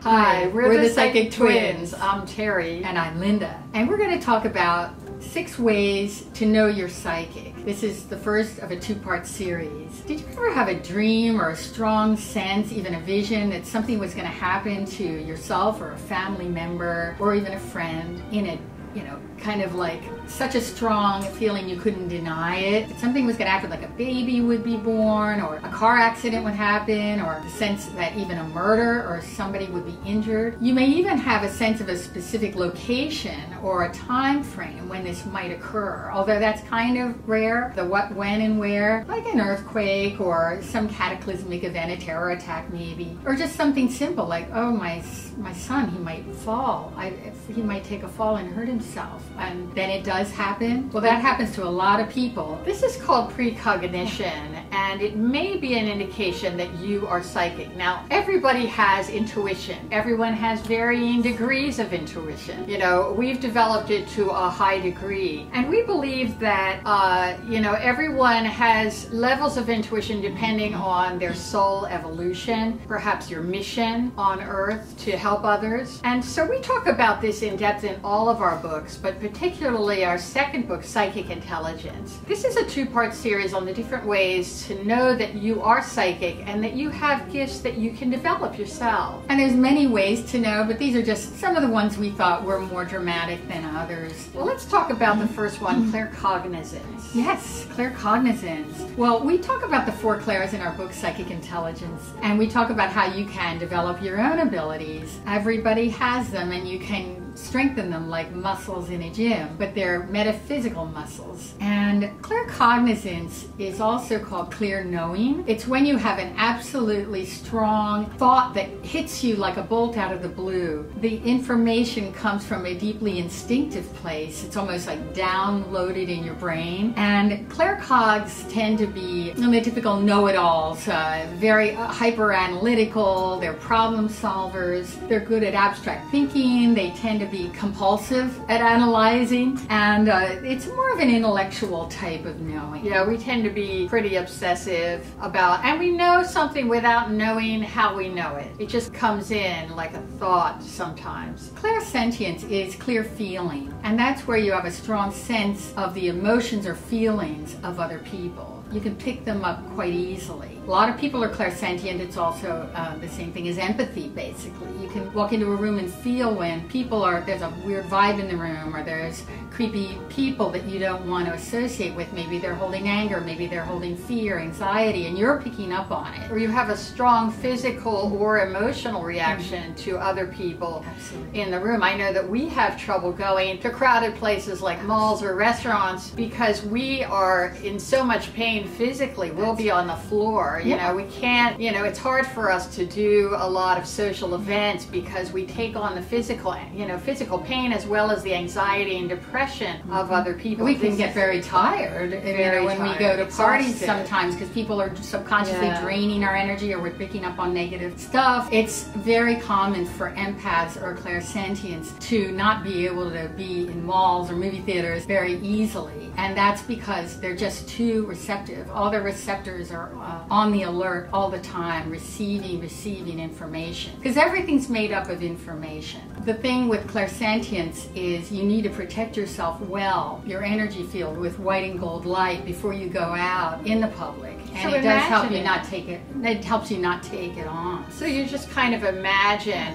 Hi, we're the Psychic Twins. I'm Terry. And I'm Linda. And we're going to talk about 6 ways to know you're psychic. This is the first of a 2-part series. Did you ever have a dream or a strong sense, even a vision, that something was going to happen to yourself or a family member or even a friend in a, kind of like such a strong feeling you couldn't deny it? That something was going to happen, like a baby would be born, or a car accident would happen, or the sense that even a murder or somebody would be injured. You may even have a sense of a specific location or a time frame when this might occur, although that's kind of rare. The what, when, and where, like an earthquake or some cataclysmic event, a terror attack maybe, or just something simple like, oh, my son, he might fall. He might take a fall and hurt himself. And then it does happen. Well, that happens to a lot of people. This is called precognition, and it may be an indication that you are psychic. Now, everybody has intuition. Everyone has varying degrees of intuition. We've developed it to a high degree. And we believe that, everyone has levels of intuition depending on their soul evolution, perhaps your mission on Earth to help others. And so we talk about this in depth in all of our books, but particularly our second book, Psychic Intelligence. This is a 2-part series on the different ways to know that you are psychic and that you have gifts that you can develop yourself. And there's many ways to know, but these are just some of the ones we thought were more dramatic than others. Well, let's talk about the first one, Claircognizance. Yes, Claircognizance. Well, we talk about the 4 clairs in our book, Psychic Intelligence, and we talk about how you can develop your own abilities. Everybody has them, and you can strengthen them like muscles in a gym, but they're metaphysical muscles. And claircognizance is also called clear knowing. It's when you have an absolutely strong thought that hits you like a bolt out of the blue. The information comes from a deeply instinctive place. It's almost like downloaded in your brain. And claircogs tend to be the typical know-it-alls, very hyper analytical, they're problem solvers, they're good at abstract thinking, they tend to be compulsive at analyzing, and it's more of an intellectual type of knowing. Yeah, we tend to be pretty obsessive about, and we know something without knowing how we know it. It just comes in like a thought sometimes. Clairsentience is clear feeling, and that's where you have a strong sense of the emotions or feelings of other people. You can pick them up quite easily. A lot of people are clairsentient. It's also the same thing as empathy, basically. You can walk into a room and feel when there's a weird vibe in the room, or there's creepy people that you don't want to associate with. Maybe they're holding anger, maybe they're holding fear, anxiety, and you're picking up on it. Or you have a strong physical or emotional reaction to other people in the room. I know that we have trouble going to crowded places like malls or restaurants because we are in so much pain physically. We'll be on the floor. We can't, it's hard for us to do a lot of social events because we take on the physical pain as well as the anxiety and depression of other people. We can get very tired when we go to parties sometimes because people are subconsciously draining our energy, or we're picking up on negative stuff. It's very common for empaths or clairsentients to not be able to be in malls or movie theaters very easily, and that's because they're just too receptive. All their receptors are on the alert all the time, receiving information, because everything's made up of information. The thing with clairsentience is you need to protect yourself well, your energy field, with white and gold light before you go out in the public. And it does help you not take it. It helps you not take it on. So you just kind of imagine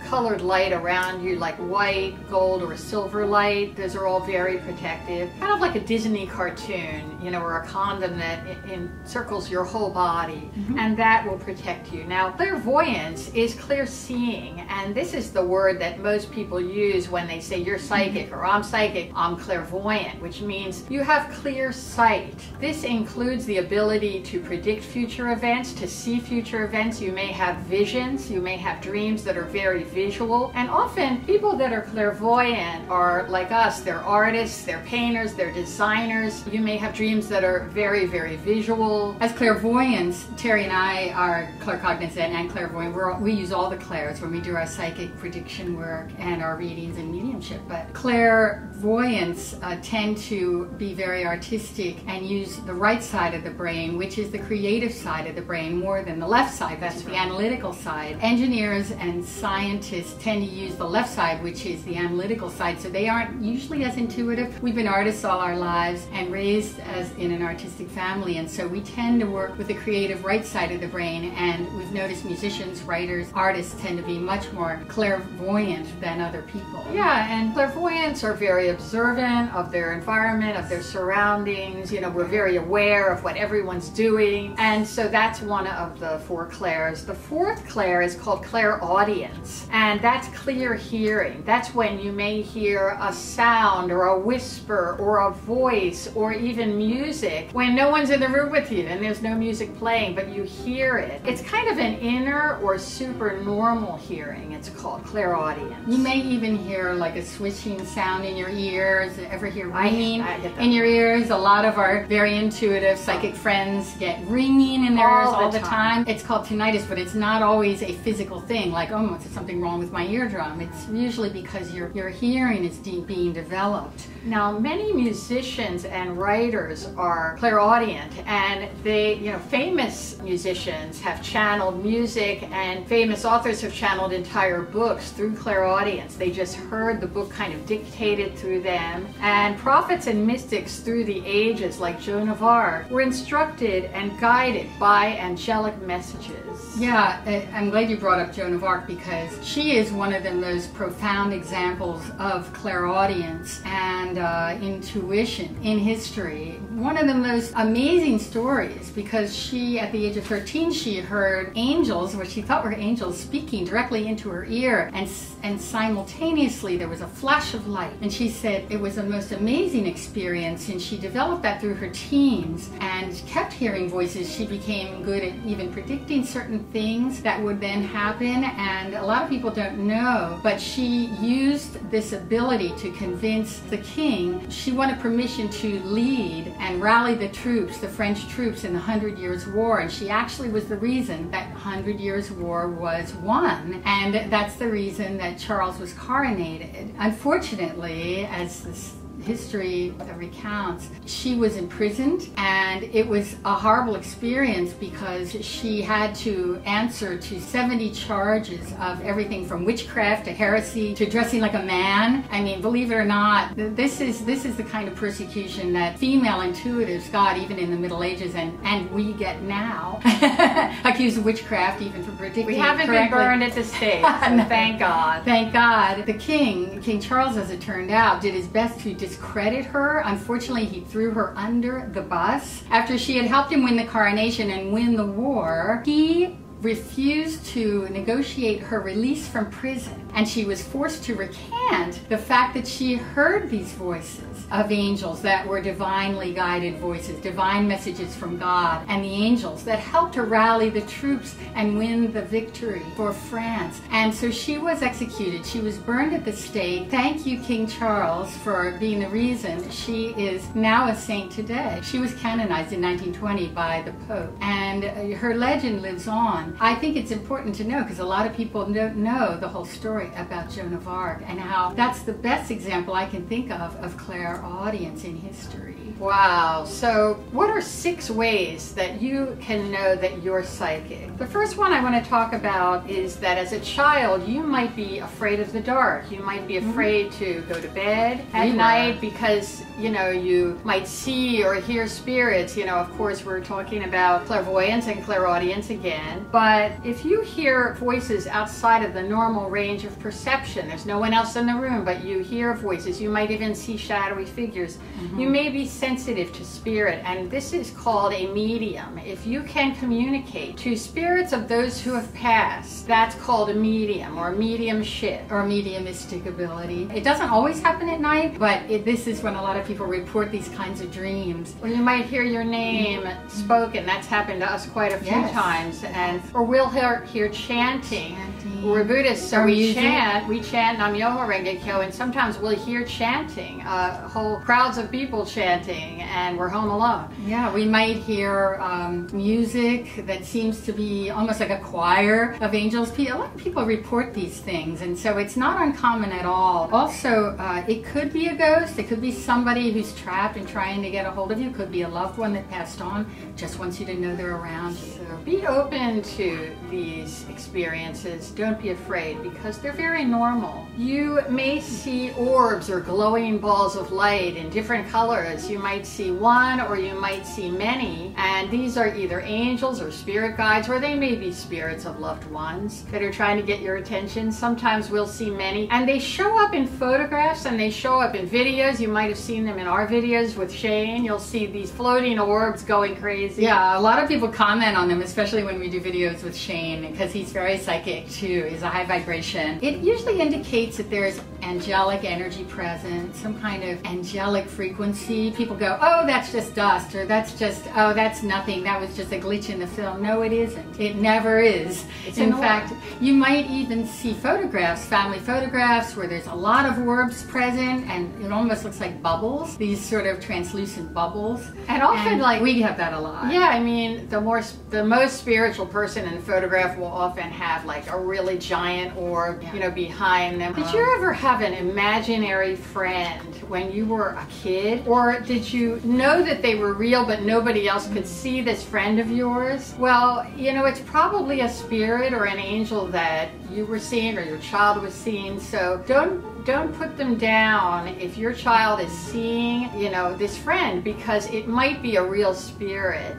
colored light around you, like white, gold, or silver light. Those are all very protective. Kind of like a Disney cartoon, or a condom that encircles your whole body, and that will protect you. Now, clairvoyance is clear seeing, and this is the word that most people use when they say you're psychic, or I'm psychic, I'm clairvoyant, which means you have clear sight. This includes the ability to predict future events, to see future events. You may have visions, you may have dreams that are very visual, and often people that are clairvoyant are like us. They're artists, they're painters, they're designers. You may have dreams that are very, very visual. As clairvoyants, Terry and I are claircognizant and clairvoyant. We use all the clairs when we do our psychic prediction work and our readings and mediumship. But clairvoyants tend to be very artistic and use the right side of the brain brain, which is the creative side of the brain more than the left side, that's the analytical side. Engineers and scientists tend to use the left side, which is the analytical side, so they aren't usually as intuitive. We've been artists all our lives and raised as in an artistic family, and so we tend to work with the creative right side of the brain, and we've noticed musicians, writers, artists tend to be much more clairvoyant than other people. Yeah, and clairvoyants are very observant of their environment, of their surroundings. You know, we're very aware of what everyone's doing, and so that's one of the 4 clairs. The 4th clair is called clairaudience, and that's clear hearing. That's when you may hear a sound or a whisper or a voice or even music when no one's in the room with you and there's no music playing, but you hear it. It's kind of an inner or supernormal hearing. It's called clairaudience. You may even hear like a swishing sound in your ears. Ever hear ringing in your ears? A lot of our very intuitive psychic friends get ringing in their ears all the time. It's called tinnitus, but it's not always a physical thing, like, oh, is something wrong with my eardrum? It's usually because your hearing is being developed. Now, many musicians and writers are clairaudient, and they, you know, famous musicians have channeled music, and famous authors have channeled entire books through clairaudience. They just heard the book kind of dictated through them. And prophets and mystics through the ages, like Joan of Arc, were instructed and guided by angelic messages. Yeah, I'm glad you brought up Joan of Arc, because she is one of the most profound examples of clairaudience and intuition in history. One of the most amazing stories, because she, at the age of 13, she heard angels, what she thought were angels, speaking directly into her ear, and simultaneously there was a flash of light. And she said it was the most amazing experience, and she developed that through her teens and kept hearing voices. She became good at even predicting certain things that would then happen, and a lot of people don't know, but she used this ability to convince the king. She wanted permission to lead and rally the troops, the French troops, in the 100 Years' War, and she actually was the reason that 100 Years' War was won, and that's the reason that Charles was coronated. Unfortunately, as this history recounts, she was imprisoned, and it was a horrible experience because she had to answer to 70 charges of everything from witchcraft to heresy to dressing like a man. I mean, believe it or not, this is the kind of persecution that female intuitives got even in the Middle Ages, and we get now. Accused of witchcraft even for predicting. We haven't been burned at the stake, so no. Thank God. Thank God. The King Charles, as it turned out, did his best to discredit her. Unfortunately, he threw her under the bus. After she had helped him win the coronation and win the war, he refused to negotiate her release from prison, and she was forced to recant the fact that she heard these voices of angels that were divinely guided voices, divine messages from God, and the angels that helped her rally the troops and win the victory for France. And so she was executed. She was burned at the stake. Thank you, King Charles, for being the reason she is now a saint today. She was canonized in 1920 by the Pope, and her legend lives on. I think it's important to know, because a lot of people don't know the whole story about Joan of Arc, and how that's the best example I can think of clairaudience in history. Wow. So what are 6 ways that you can know that you're psychic? The first one I want to talk about is that as a child, you might be afraid of the dark. You might be afraid to go to bed at night because, you know, you might see or hear spirits. You know, of course, we're talking about clairvoyance and clairaudience again. But if you hear voices outside of the normal range of perception, there's no one else in the room, but you hear voices, you might even see shadowy figures. You may be sensitive to spirit, and this is called a medium. If you can communicate to spirits of those who have passed, that's called a medium or mediumship or mediumistic ability. It doesn't always happen at night, but this is when a lot of people report these kinds of dreams. Or you might hear your name spoken. That's happened to us quite a few times. Or we'll hear chanting. We're Buddhists, so we chant Nam Myoho Renge Kyo, and sometimes we'll hear chanting, whole crowds of people chanting. sleeping and we're home alone. Yeah, we might hear music that seems to be almost like a choir of angels. A lot of people report these things, and so it's not uncommon at all. Also, it could be a ghost. It could be somebody who's trapped and trying to get a hold of you. It could be a loved one that passed on, just wants you to know they're around you. So be open to these experiences. Don't be afraid, because they're very normal. You may see orbs or glowing balls of light in different colors. You might see one or you might see many, and these are either angels or spirit guides, or they may be spirits of loved ones that are trying to get your attention. Sometimes we'll see many, and they show up in photographs and they show up in videos. You might have seen them in our videos with Shane. You'll see these floating orbs going crazy. Yeah, a lot of people comment on them, especially when we do videos with Shane, because he's very psychic too. He's a high vibration. It usually indicates that there's angelic energy present, some kind of angelic frequency. People go, oh, that's just dust, or that's just, oh, that's nothing, that was just a glitch in the film. No, it isn't. It never is. In fact, you might even see photographs, family photographs, where there's a lot of orbs present, and it almost looks like bubbles, these sort of translucent bubbles. And often, like, we have that a lot. Yeah, I mean, the most spiritual person in the photograph will often have like a really giant orb, you know, behind them. Did you ever have an imaginary friend when you were a kid? Or did you know that they were real but nobody else could see this friend of yours? Well, you know, it's probably a spirit or an angel that you were seeing or your child was seeing. So don't put them down if your child is seeing, you know, this friend, because it might be a real spirit.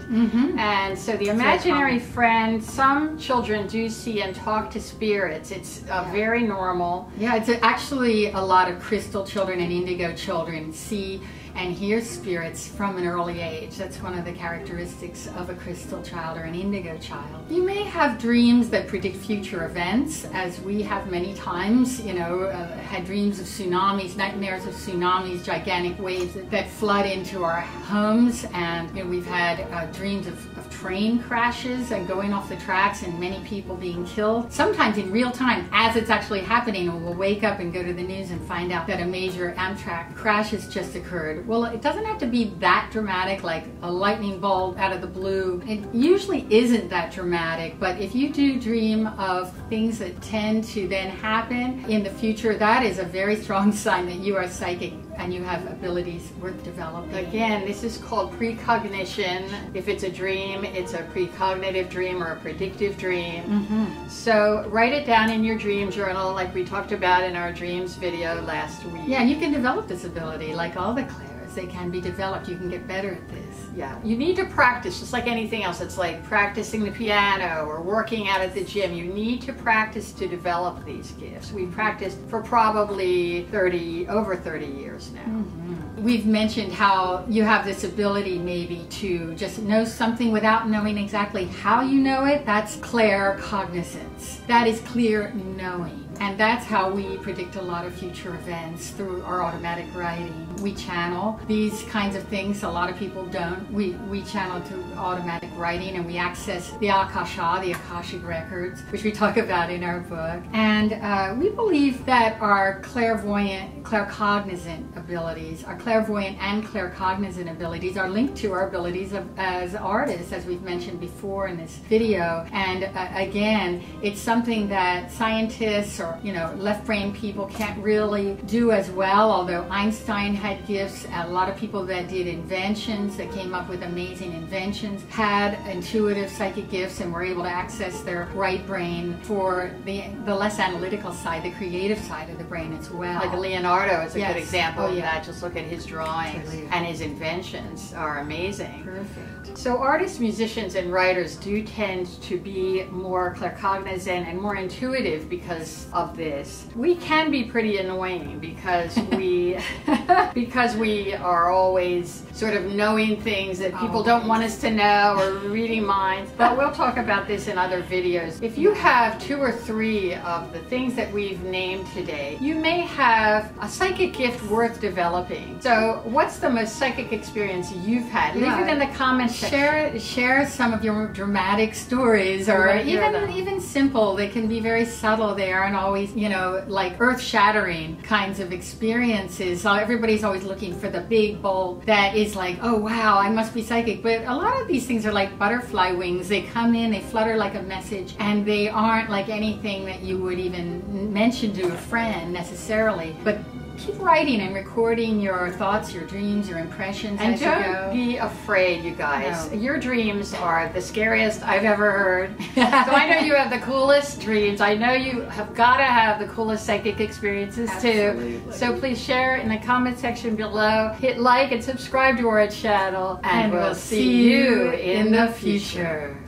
And so the imaginary friend, some children do see and talk to spirits. It's very normal. Yeah, it's actually a lot of crystal children and indigo children see and hear spirits from an early age. That's one of the characteristics of a crystal child or an indigo child. You may have dreams that predict future events, as we have many times, you know, had dreams of tsunamis, nightmares of tsunamis, gigantic waves that flood into our homes, and you know, we've had dreams of train crashes and going off the tracks and many people being killed, sometimes in real time as it's actually happening, and we'll wake up and go to the news and find out that a major Amtrak crash has just occurred. Well, it doesn't have to be that dramatic, like a lightning bolt out of the blue. It usually isn't that dramatic, but if you do dream of things that tend to then happen in the future, that is a very strong sign that you are psychic and you have abilities worth developing. Again, this is called precognition. If it's a dream, it's a precognitive dream or a predictive dream. So write it down in your dream journal, like we talked about in our dreams video last week. Yeah, and you can develop this ability like all the clairs. They can be developed. You can get better at this. Yeah, you need to practice, just like anything else. It's like practicing the piano or working out at the gym. You need to practice to develop these gifts. We practiced for probably over 30 years now. We've mentioned how you have this ability maybe to just know something without knowing exactly how you know it. That's claircognizance. That is clear knowing. And that's how we predict a lot of future events, through our automatic writing. We channel these kinds of things. A lot of people don't. We channel through automatic writing, and we access the Akasha, the Akashic records, which we talk about in our book. And we believe that our clairvoyant, claircognizant abilities, our clairvoyant and claircognizant abilities, are linked to our abilities as artists, as we've mentioned before in this video. And again, it's something that scientists or, you know, left brain people can't really do as well, although Einstein had gifts. A lot of people that did inventions, that came up with amazing inventions, had intuitive psychic gifts and were able to access their right brain for the less analytical side, the creative side of the brain as well. Like Leonardo is a good example of that. Just look at his drawings, and his inventions are amazing. Perfect. So artists, musicians, and writers do tend to be more claircognizant and more intuitive because of this. We can be pretty annoying because we are always sort of knowing things that people don't want us to know, or reading minds. But we'll talk about this in other videos. If you have 2 or 3 of the things that we've named today, you may have a psychic gift worth developing. So what's the most psychic experience you've had? Leave it in the comments section. Share some of your dramatic stories, or even simple. They can be very subtle. They aren't always, you know, like earth-shattering kinds of experiences. So everybody's always looking for the big, bold, that is like, oh wow, I must be psychic. But a lot of these things are like butterfly wings. They come in, they flutter like a message, and they aren't like anything that you would even mention to a friend necessarily. But keep writing and recording your thoughts, your dreams, your impressions and as you go. don't be afraid, you guys. No. Your dreams are the scariest I've ever heard. So I know you have the coolest dreams. I know you have got to have the coolest psychic experiences Absolutely. too. So please share in the comment section below. Hit like and subscribe to our channel. And we'll see you in the future.